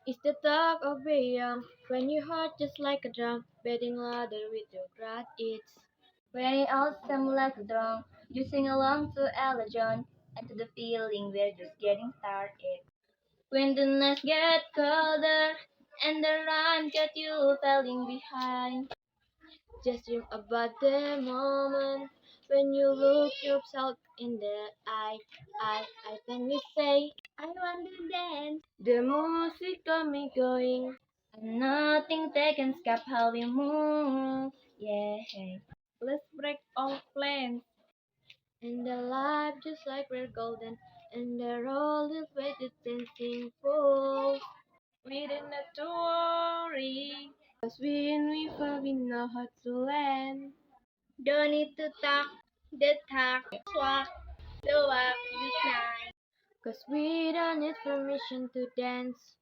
It's the talk of Bayam when your heart just like a drum, beating louder with your breath. It's when it all sounds like a drum, you sing along to Ella John and to the feeling we're just getting started. When the nights get colder and the rhyme get you falling behind, just dream about the moment when you look yourself in the eye, then you say, I want to dance. The music got me going, and nothing that can stop how we move. Yeah, let's break all plans. And the life just like we're golden, and the roll is weighted dancing full. We didn't have to worry, 'cause we fall, we know how to land. Don't need to talk, the talk, swap, the walk, the night. 'Cause we don't need permission to dance.